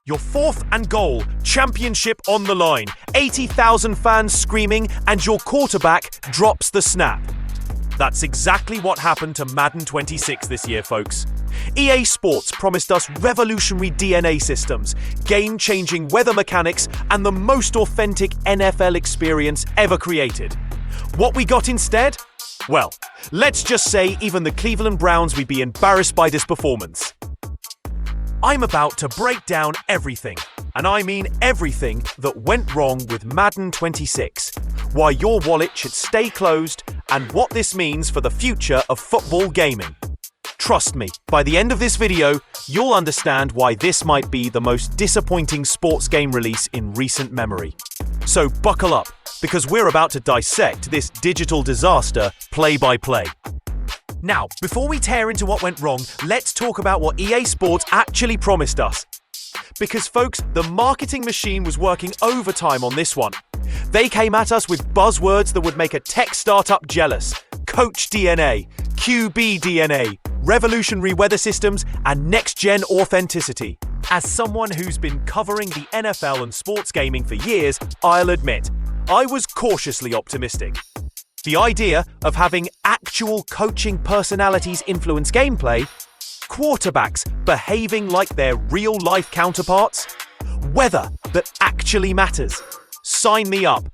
Your fourth and goal, championship on the line, 80,000 fans screaming, and your quarterback drops the snap. That's exactly what happened to Madden 26 this year, folks. EA Sports promised us revolutionary DNA systems, game-changing weather mechanics, and the most authentic NFL experience ever created. What we got instead? Well, let's just say even the Cleveland Browns would be embarrassed by this performance. I'm about to break down everything, and I mean everything, that went wrong with Madden 26, why your wallet should stay closed, and what this means for the future of football gaming. Trust me, by the end of this video, you'll understand why this might be the most disappointing sports game release in recent memory. So buckle up, because we're about to dissect this digital disaster play by play. Now, before we tear into what went wrong, let's talk about what EA Sports actually promised us. Because folks, the marketing machine was working overtime on this one. They came at us with buzzwords that would make a tech startup jealous. Coach DNA, QB DNA, revolutionary weather systems, and next-gen authenticity. As someone who's been covering the NFL and sports gaming for years, I'll admit, I was cautiously optimistic. The idea of having actual coaching personalities influence gameplay, quarterbacks behaving like their real-life counterparts, weather that actually matters. Sign me up.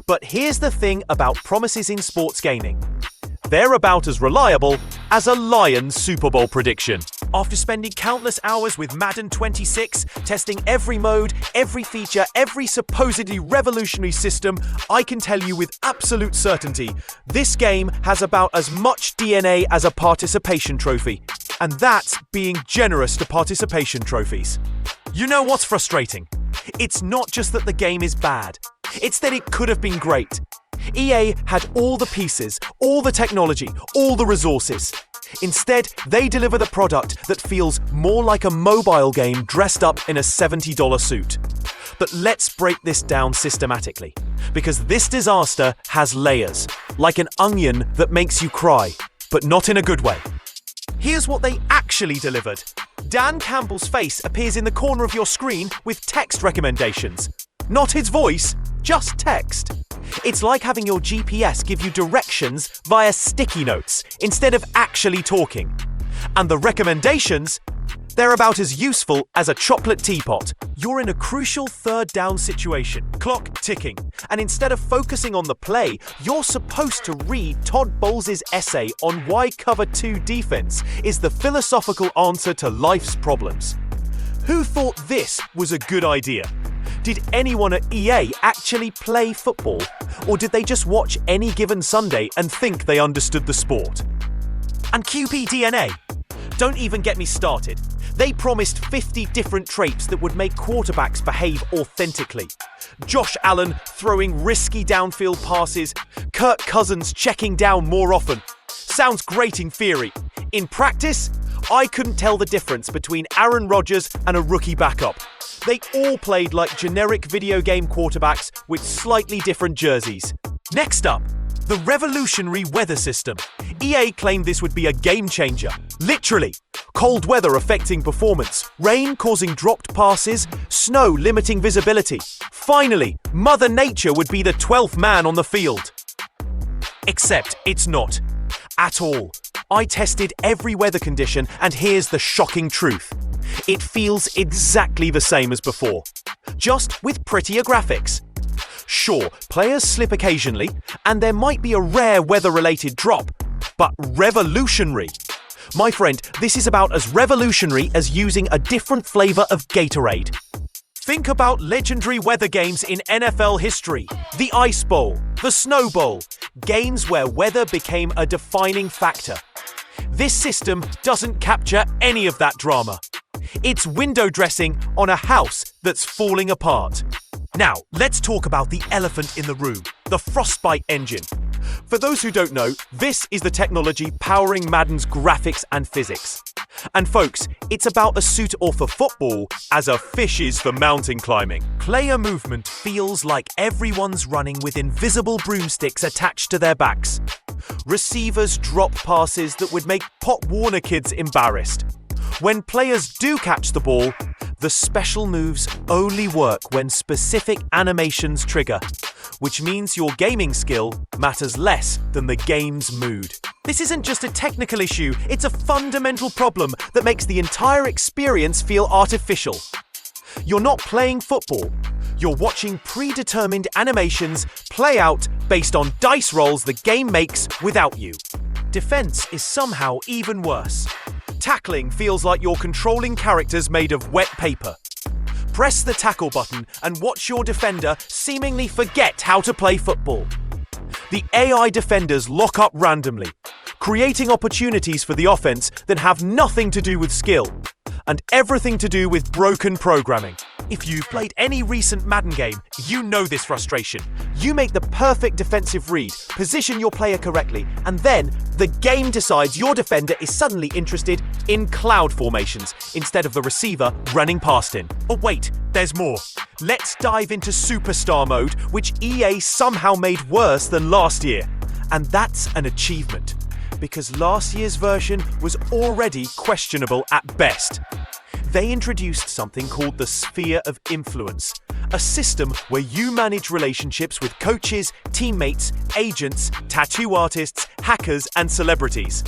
But here's the thing about promises in sports gaming. They're about as reliable as a Lions Super Bowl prediction. After spending countless hours with Madden 26, testing every mode, every feature, every supposedly revolutionary system, I can tell you with absolute certainty, this game has about as much DNA as a participation trophy. And that's being generous to participation trophies. You know what's frustrating? It's not just that the game is bad. It's that it could have been great. EA had all the pieces, all the technology, all the resources. Instead, they deliver the product that feels more like a mobile game dressed up in a $70 suit. But let's break this down systematically, because this disaster has layers, like an onion that makes you cry, but not in a good way. Here's what they actually delivered. Dan Campbell's face appears in the corner of your screen with text recommendations. Not his voice, just text. It's like having your GPS give you directions via sticky notes instead of actually talking. And the recommendations? They're about as useful as a chocolate teapot. You're in a crucial third down situation, clock ticking, and instead of focusing on the play, you're supposed to read Todd Bowles' essay on why cover 2 defense is the philosophical answer to life's problems. Who thought this was a good idea? Did anyone at EA actually play football? Or did they just watch Any Given Sunday and think they understood the sport? And QB DNA? Don't even get me started. They promised 50 different traits that would make quarterbacks behave authentically. Josh Allen throwing risky downfield passes, Kirk Cousins checking down more often. Sounds great in theory. In practice, I couldn't tell the difference between Aaron Rodgers and a rookie backup. They all played like generic video game quarterbacks with slightly different jerseys. Next up, the revolutionary weather system. EA claimed this would be a game changer. Literally. Cold weather affecting performance, rain causing dropped passes, snow limiting visibility. Finally, Mother Nature would be the 12th man on the field. Except it's not. At all. I tested every weather condition, and here's the shocking truth. It feels exactly the same as before, just with prettier graphics. Sure, players slip occasionally, and there might be a rare weather-related drop, but revolutionary. My friend, this is about as revolutionary as using a different flavor of Gatorade. Think about legendary weather games in NFL history. The Ice Bowl, the Snow Bowl, games where weather became a defining factor. This system doesn't capture any of that drama. It's window dressing on a house that's falling apart. Now, let's talk about the elephant in the room, the Frostbite engine. For those who don't know, this is the technology powering Madden's graphics and physics. And folks, it's about as suitable for football as a fish is for mountain climbing. Player movement feels like everyone's running with invisible broomsticks attached to their backs. Receivers drop passes that would make Pop Warner kids embarrassed. When players do catch the ball, The special moves only work when specific animations trigger, which means your gaming skill matters less than the game's mood. This isn't just a technical issue, it's a fundamental problem that makes the entire experience feel artificial. You're not playing football, you're watching predetermined animations play out based on dice rolls the game makes without you. Defense is somehow even worse. Tackling feels like you're controlling characters made of wet paper. Press the tackle button and watch your defender seemingly forget how to play football. The AI defenders lock up randomly, creating opportunities for the offense that have nothing to do with skill, and everything to do with broken programming. If you've played any recent Madden game, you know this frustration. You make the perfect defensive read, position your player correctly, and then the game decides your defender is suddenly interested in cloud formations instead of the receiver running past him. Oh wait, there's more. Let's dive into Superstar mode, which EA somehow made worse than last year. And that's an achievement, because last year's version was already questionable at best. They introduced something called the Sphere of Influence, a system where you manage relationships with coaches, teammates, agents, tattoo artists, hackers, and celebrities.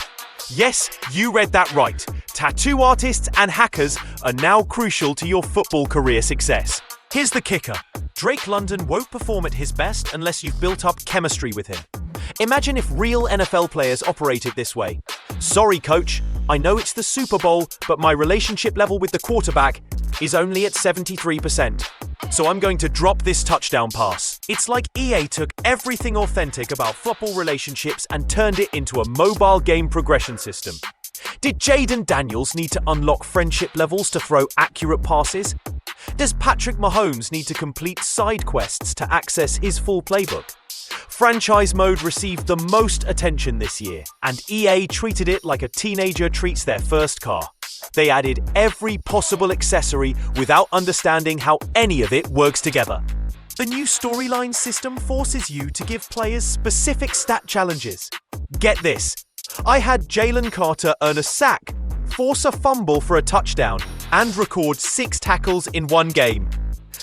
Yes, you read that right. Tattoo artists and hackers are now crucial to your football career success. Here's the kicker. Drake London won't perform at his best unless you've built up chemistry with him. Imagine if real NFL players operated this way. Sorry, coach. I know it's the Super Bowl, but my relationship level with the quarterback is only at 73%. So I'm going to drop this touchdown pass. It's like EA took everything authentic about football relationships and turned it into a mobile game progression system. Did Jaden Daniels need to unlock friendship levels to throw accurate passes? Does Patrick Mahomes need to complete side quests to access his full playbook? Franchise mode received the most attention this year, and EA treated it like a teenager treats their first car. They added every possible accessory without understanding how any of it works together. The new storyline system forces you to give players specific stat challenges. Get this. I had Jalen Carter earn a sack, force a fumble for a touchdown, and record 6 tackles in one game.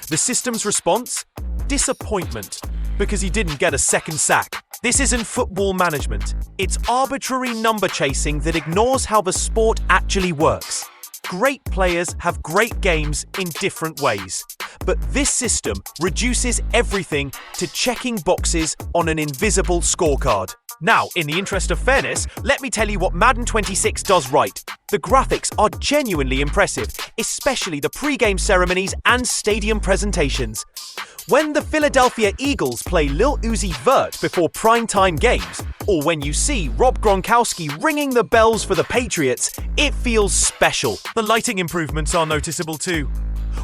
The system's response? Disappointment, because he didn't get a second sack. This isn't football management. It's arbitrary number chasing that ignores how the sport actually works. Great players have great games in different ways, but this system reduces everything to checking boxes on an invisible scorecard. Now, in the interest of fairness, let me tell you what Madden 26 does right. The graphics are genuinely impressive, especially the pre-game ceremonies and stadium presentations. When the Philadelphia Eagles play Lil Uzi Vert before primetime games, or when you see Rob Gronkowski ringing the bells for the Patriots, it feels special. The lighting improvements are noticeable too.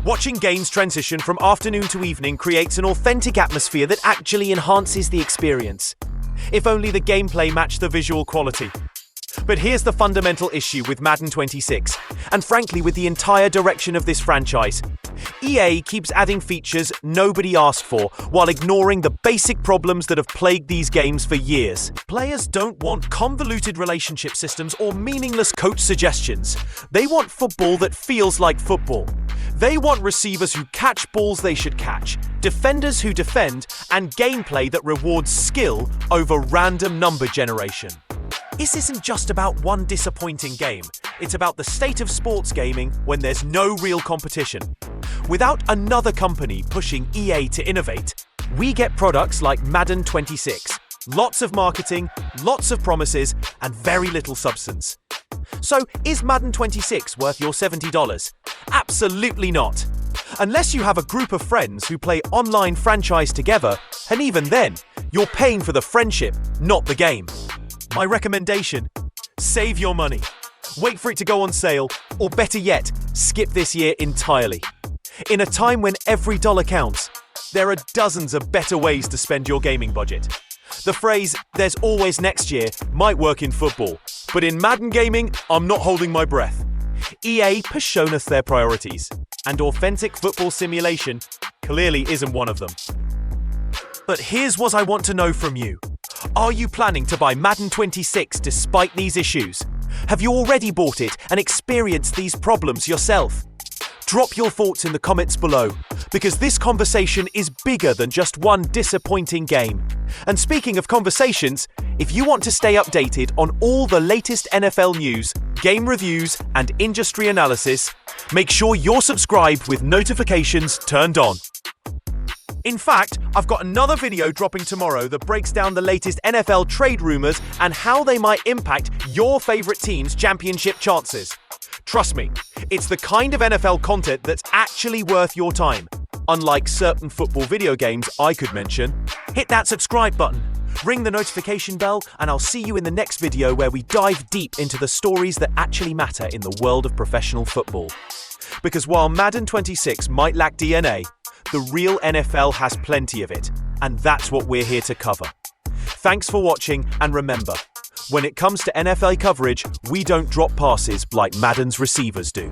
Watching games transition from afternoon to evening creates an authentic atmosphere that actually enhances the experience. If only the gameplay matched the visual quality. But here's the fundamental issue with Madden 26, and frankly with the entire direction of this franchise. EA keeps adding features nobody asked for, while ignoring the basic problems that have plagued these games for years. Players don't want convoluted relationship systems or meaningless coach suggestions. They want football that feels like football. They want receivers who catch balls they should catch, defenders who defend, and gameplay that rewards skill over random number generation. This isn't just about one disappointing game. It's about the state of sports gaming when there's no real competition. Without another company pushing EA to innovate, we get products like Madden 26. Lots of marketing, lots of promises, and very little substance. So, is Madden 26 worth your $70? Absolutely not. Unless you have a group of friends who play online franchise together, and even then, you're paying for the friendship, not the game. My recommendation: save your money. Wait for it to go on sale, or better yet, skip this year entirely. In a time when every dollar counts, there are dozens of better ways to spend your gaming budget. The phrase, "there's always next year," might work in football, but in Madden gaming, I'm not holding my breath. EA has shown us their priorities, and authentic football simulation clearly isn't one of them. But here's what I want to know from you. Are you planning to buy Madden 26 despite these issues? Have you already bought it and experienced these problems yourself? Drop your thoughts in the comments below, because this conversation is bigger than just one disappointing game. And speaking of conversations, if you want to stay updated on all the latest NFL news, game reviews, and industry analysis, make sure you're subscribed with notifications turned on. In fact, I've got another video dropping tomorrow that breaks down the latest NFL trade rumors and how they might impact your favorite team's championship chances. Trust me, it's the kind of NFL content that's actually worth your time. Unlike certain football video games I could mention. Hit that subscribe button, ring the notification bell, and I'll see you in the next video where we dive deep into the stories that actually matter in the world of professional football. Because while Madden 26 might lack DNA, the real NFL has plenty of it, and that's what we're here to cover. Thanks for watching, and remember, when it comes to NFL coverage, we don't drop passes like Madden's receivers do.